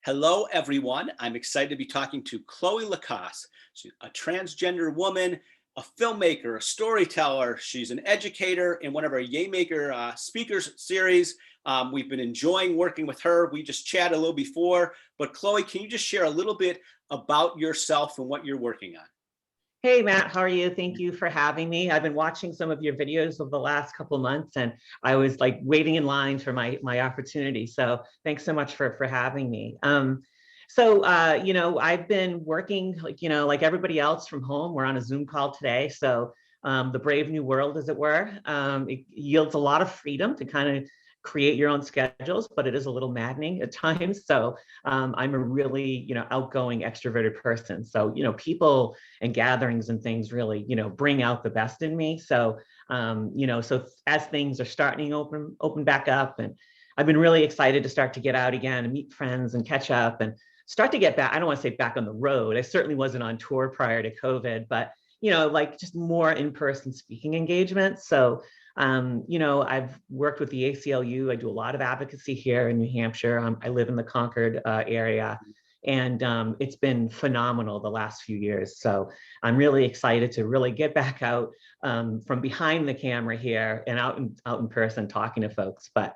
Hello, everyone. I'm excited to be talking to Chloé LaCasse. She's a transgender woman, a filmmaker, a storyteller. She's an educator in one of our Yaymaker Speakers series. We've been enjoying working with her. We just chatted a little before, but Chloé, can you just share a little bit about yourself and what you're working on? Hey, Matt, how are you? Thank you for having me. I've been watching some of your videos over the last couple of months, and I was like waiting in line for my opportunity. So thanks so much for having me. I've been working, like everybody else from home. We're on a Zoom call today. So the brave new world, as it were, it yields a lot of freedom to kind of create your own schedules, but it is a little maddening at times. So I'm a really, outgoing, extroverted person. So, people and gatherings and things really, bring out the best in me. So, so as things are starting to open back up, and I've been really excited to start to get out again and meet friends and catch up and start to get back. I don't want to say back on the road. I certainly wasn't on tour prior to COVID, but like just more in-person speaking engagements. So, I've worked with the ACLU. I do a lot of advocacy here in New Hampshire. I live in the Concord area, and it's been phenomenal the last few years. So I'm really excited to really get back out from behind the camera here and out in person talking to folks. But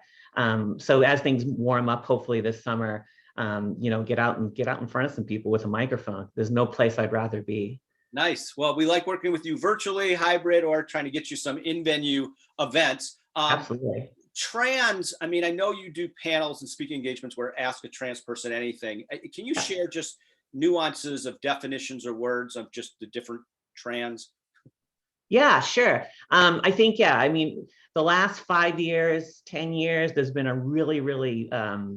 so as things warm up, hopefully this summer, get out in front of some people with a microphone. There's no place I'd rather be. Nice. Well, we like working with you virtually, hybrid, or trying to get you some in-venue events. Absolutely. Trans, I mean, I know you do panels and speaking engagements where ask a trans person anything. Can you share just nuances of definitions or words of just the different trans? Yeah, sure. I think, I mean, the last 5 years, 10 years, there's been a really, really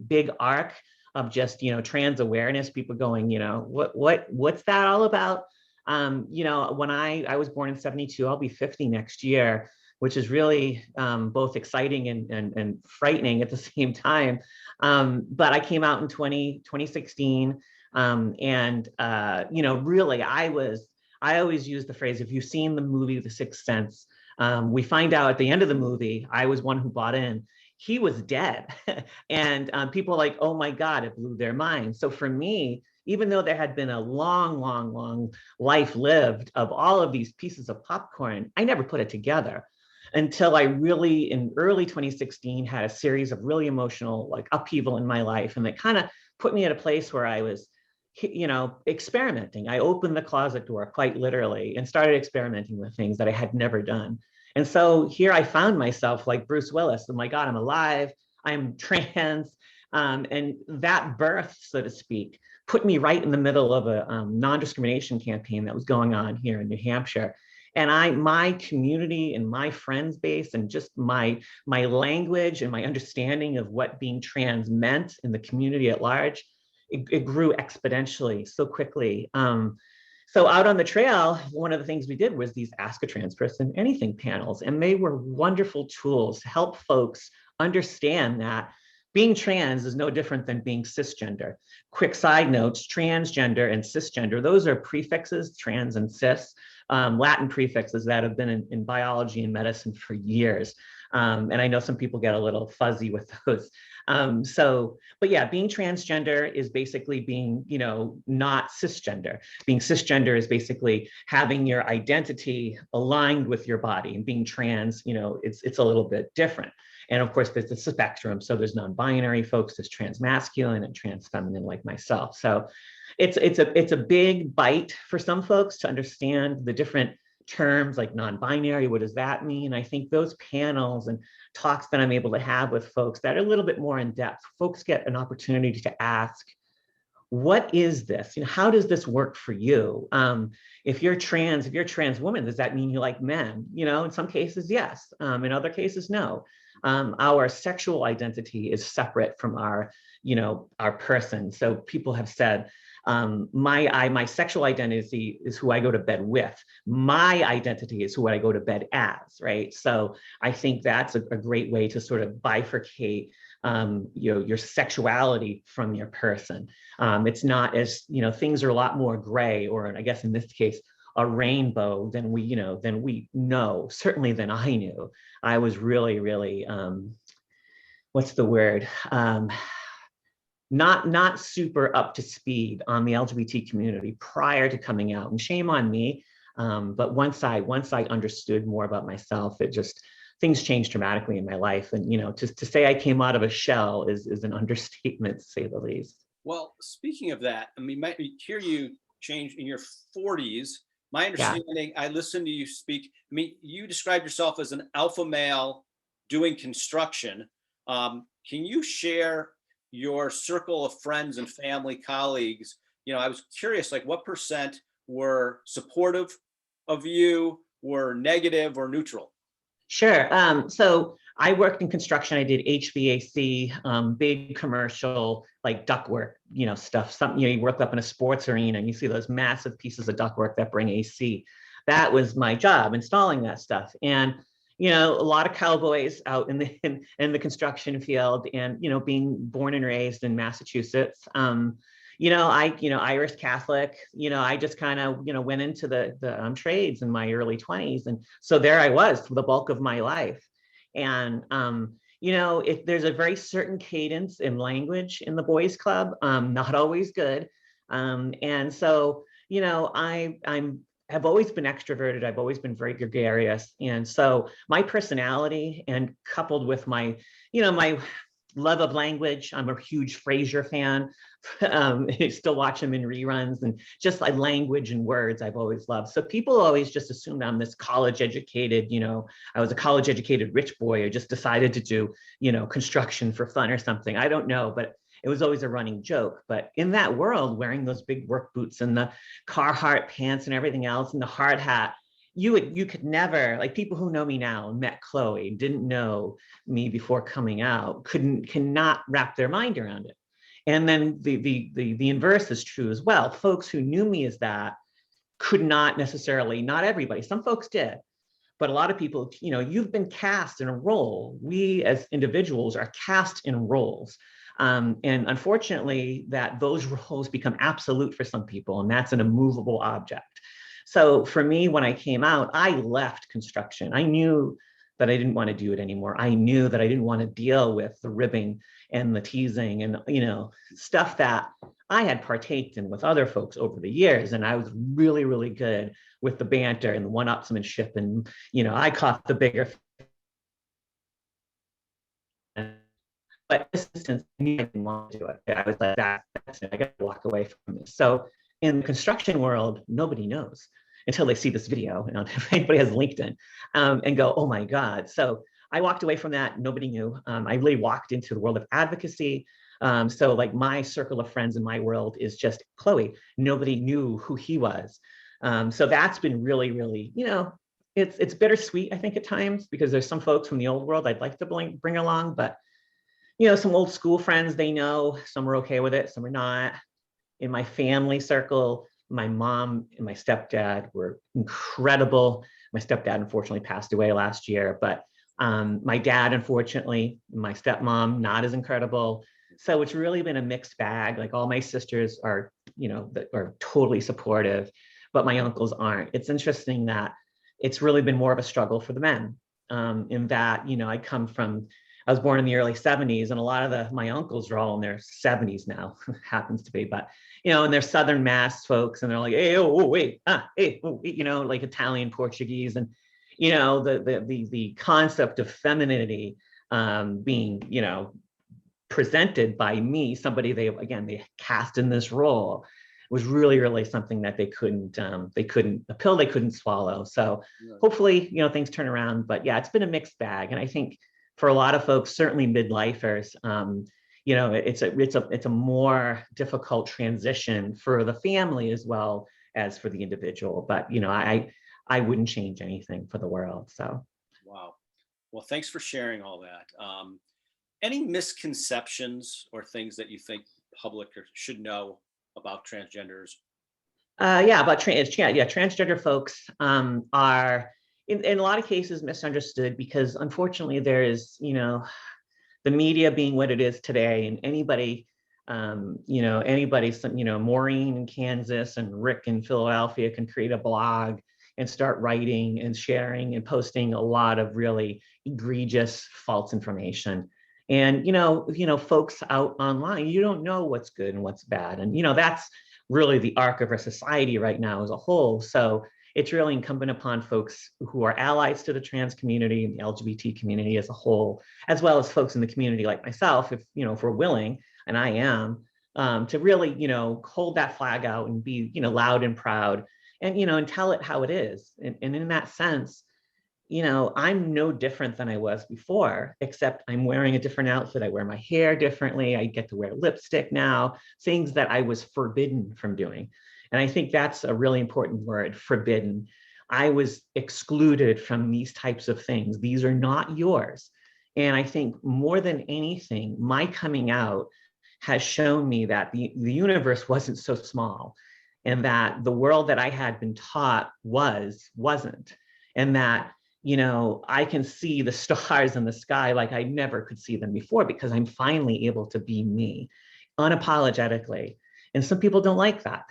big arc of just, trans awareness, people going, what's that all about? When I was born in 72, I'll be 50 next year, which is really both exciting and frightening at the same time. But I came out in 2016. Really, I always use the phrase, if you've seen the movie The Sixth Sense, we find out at the end of the movie, I was one who bought in, he was dead. And people are like, oh my God, it blew their mind. So for me, even though there had been a long life lived of all of these pieces of popcorn, I never put it together until I really, in early 2016, had a series of really emotional upheaval in my life. And that kind of put me at a place where I was, experimenting. I opened the closet door quite literally and started experimenting with things that I had never done. And so here I found myself like Bruce Willis. Oh my God, I'm alive, I'm trans. And that birth, so to speak, put me right in the middle of a non-discrimination campaign that was going on here in New Hampshire. And my community and my friends base and just my language and my understanding of what being trans meant in the community at large, it grew exponentially so quickly. So out on the trail, one of the things we did was these Ask a Trans Person Anything panels, and they were wonderful tools to help folks understand that being trans is no different than being cisgender. Quick side notes, transgender and cisgender, those are prefixes, trans and cis, Latin prefixes that have been in biology and medicine for years. And I know some people get a little fuzzy with those. But yeah, being transgender is basically being, not cisgender. Being cisgender is basically having your identity aligned with your body, and being trans, it's a little bit different. And of course, there's the spectrum. So there's non-binary folks, there's trans-masculine and trans-feminine like myself. So it's a big bite for some folks to understand the different terms like non-binary. What does that mean? I think those panels and talks that I'm able to have with folks that are a little bit more in depth, folks get an opportunity to ask, what is this? How does this work for you? If you're a trans woman, does that mean you like men? In some cases, yes. In other cases, no. Our sexual identity is separate from our person. So people have said, my sexual identity is who I go to bed with. My identity is who I go to bed as, right? So I think that's a great way to sort of bifurcate your sexuality from your person. It's not as, things are a lot more gray, or I guess in this case, a rainbow than we know, certainly than I knew. I was really, what's the word? not super up to speed on the LGBT community prior to coming out, and shame on me. But once I understood more about myself, it just, things changed dramatically in my life. And to say I came out of a shell is an understatement, to say the least. Well, speaking of that, I mean, hear you change in your 40s. My Yeah. understanding, I listened to you speak. I mean, you described yourself as an alpha male doing construction. Can you share your circle of friends and family, colleagues? I was curious, like, what percent were supportive of you, were negative, or neutral? Sure. So I worked in construction. I did HVAC, big commercial, like ductwork, stuff. Something, you work up in a sports arena and you see those massive pieces of ductwork that bring AC. That was my job, installing that stuff. And a lot of cowboys out in the construction field, and being born and raised in Massachusetts. Irish Catholic, I just kind of, went into the trades in my early 20s. And so there I was for the bulk of my life. And, if there's a very certain cadence in language in the boys club, not always good. And so, have always been extroverted. I've always been very gregarious. And so my personality, and coupled with my, my love of language. I'm a huge Frasier fan. I still watch him in reruns, and just like language and words I've always loved. So people always just assumed I'm this college educated, I was a college educated rich boy who just decided to do, construction for fun or something. I don't know, but it was always a running joke. But in that world, wearing those big work boots and the Carhartt pants and everything else and the hard hat, you could never, like, people who know me now and met Chloe, didn't know me before coming out, cannot wrap their mind around it. And then the inverse is true as well. Folks who knew me as that could not necessarily, not everybody, some folks did, but a lot of people, you've been cast in a role. We as individuals are cast in roles. And unfortunately, that those roles become absolute for some people, and that's an immovable object. So for me, when I came out, I left construction. I knew that I didn't want to do it anymore. I knew that I didn't want to deal with the ribbing and the teasing and, stuff that I had partaked in with other folks over the years. And I was really, really good with the banter and the one-upsmanship. And, I caught the bigger. But this instance, I knew I didn't want to do it. I was like, that's it. I got to walk away from this. So in the construction world, nobody knows until they see this video, if anybody has LinkedIn, and go, oh my God. So I walked away from that. Nobody knew. I really walked into the world of advocacy. So like my circle of friends in my world is just Chloe. Nobody knew who he was. So that's been really, really, it's bittersweet, I think, at times, because there's some folks from the old world I'd like to bring along, but some old school friends, they know, some are okay with it, some are not. In my family circle, my mom and my stepdad were incredible. My stepdad unfortunately passed away last year, but my dad, unfortunately, my stepmom, not as incredible. So it's really been a mixed bag. Like, all my sisters are, are totally supportive, but my uncles aren't. It's interesting that it's really been more of a struggle for the men, in that, I was born in the early 70s, and a lot of my uncles are all in their 70s now, happens to be, but, and they're Southern Mass folks, and they're like, hey, wait, hey, like Italian, Portuguese, and, the concept of femininity being, presented by me, somebody they cast in this role, was really, really something that a pill they couldn't swallow. So hopefully, things turn around, but yeah, it's been a mixed bag. And I think for a lot of folks, certainly midlifers, it's a more difficult transition for the family as well as for the individual. But I wouldn't change anything for the world. So Wow. Well, thanks for sharing all that. Any misconceptions or things that you think public should know about transgenders? Transgender folks are in a lot of cases misunderstood, because unfortunately there is, the media being what it is today, and anybody, Maureen in Kansas and Rick in Philadelphia can create a blog and start writing and sharing and posting a lot of really egregious false information. And folks out online, you don't know what's good and what's bad. And that's really the arc of our society right now as a whole. So it's really incumbent upon folks who are allies to the trans community and the LGBT community as a whole, as well as folks in the community like myself, if we're willing, and I am, to really, hold that flag out and be, loud and proud, and tell it how it is. And in that sense, I'm no different than I was before, except I'm wearing a different outfit. I wear my hair differently. I get to wear lipstick now, things that I was forbidden from doing. And I think that's a really important word, forbidden. I was excluded from these types of things. These are not yours. And I think more than anything, my coming out has shown me that the universe wasn't so small, and that the world that I had been taught wasn't. And that I can see the stars in the sky like I never could see them before, because I'm finally able to be me unapologetically. And some people don't like that.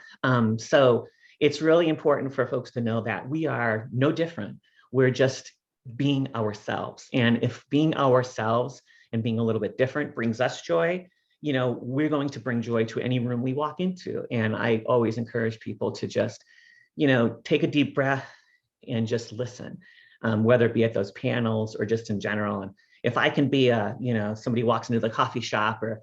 So it's really important for folks to know that we are no different. We're just being ourselves. And if being ourselves and being a little bit different brings us joy, we're going to bring joy to any room we walk into. And I always encourage people to just, take a deep breath and just listen. Whether it be at those panels or just in general. And if I can be somebody walks into the coffee shop, or,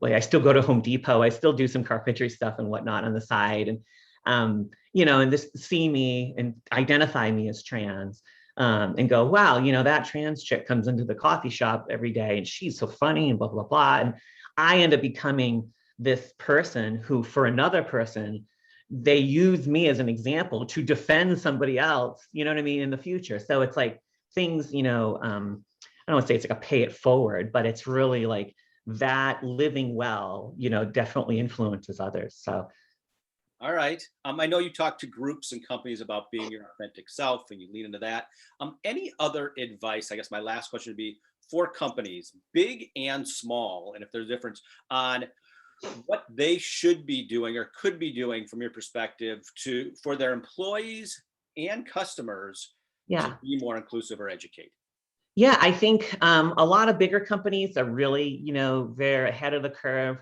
like I still go to Home Depot, I still do some carpentry stuff and whatnot on the side. And, and just see me and identify me as trans, and go, wow, that trans chick comes into the coffee shop every day and she's so funny and blah, blah, blah. And I end up becoming this person who, for another person, they use me as an example to defend somebody else, you know what I mean, in the future. So it's like things, I don't want to say it's like a pay it forward, but it's really like that living well, definitely influences others. So. All right. I know you talk to groups and companies about being your authentic self, and you lean into that. Any other advice? I guess my last question would be for companies, big and small, and if there's a difference on what they should be doing or could be doing from your perspective for their employees and customers to Yeah. be more inclusive or educate. Yeah, I think a lot of bigger companies are really, they're ahead of the curve.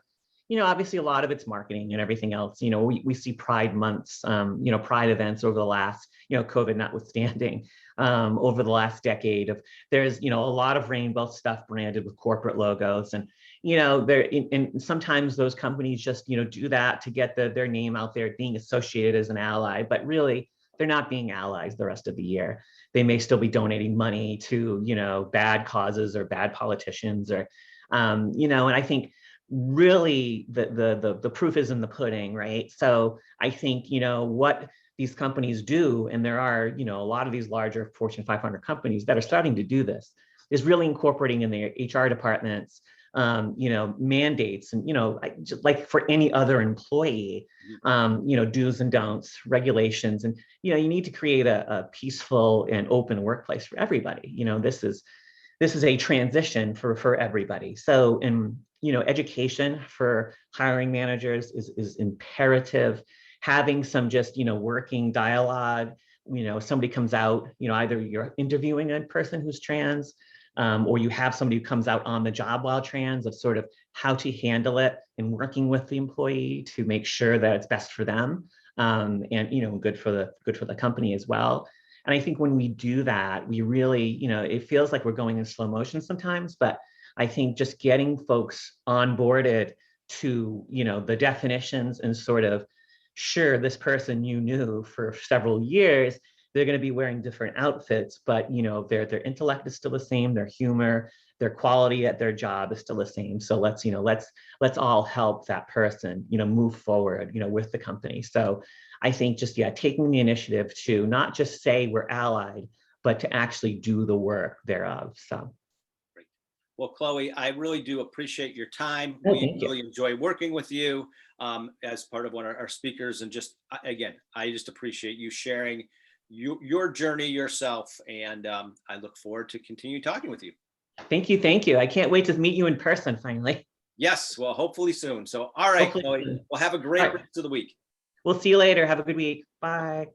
Obviously a lot of it's marketing and everything else. We see Pride months, Pride events over the last, COVID notwithstanding, over the last decade of there's, a lot of rainbow stuff branded with corporate logos. And, and sometimes those companies just, do that to get their name out there being associated as an ally, but really they're not being allies the rest of the year. They may still be donating money to, bad causes or bad politicians or, and I think really the proof is in the pudding, right? So I think, what these companies do, and there are, a lot of these larger Fortune 500 companies that are starting to do this, is really incorporating in their HR departments, mandates and, just like for any other employee, do's and don'ts, regulations. And, you need to create a peaceful and open workplace for everybody. This is a transition for everybody. So education for hiring managers is imperative. Having some just, working dialogue, somebody comes out, either you're interviewing a person who's trans, or you have somebody who comes out on the job while trans, of sort of how to handle it and working with the employee to make sure that it's best for them, and good for the company as well. And I think when we do that, we really, it feels like we're going in slow motion sometimes, but I think just getting folks onboarded to, the definitions and sort of, sure, this person you knew for several years, they're going to be wearing different outfits, but their intellect is still the same, their humor, their quality at their job is still the same. So let's all help that person, move forward, with the company. So I think just, taking the initiative to not just say we're allied, but to actually do the work thereof. So. Great. Well, Chloe, I really do appreciate your time. Oh, We thank you. really enjoy working with you as part of one of our speakers. And just, again, I just appreciate you sharing your journey yourself. And I look forward to continue talking with you. Thank you. Thank you. I can't wait to meet you in person finally. Yes, well, hopefully soon. So, all right, Hopefully Chloe, soon. well, have a great All right. rest of the week. We'll see you later. Have a good week. Bye.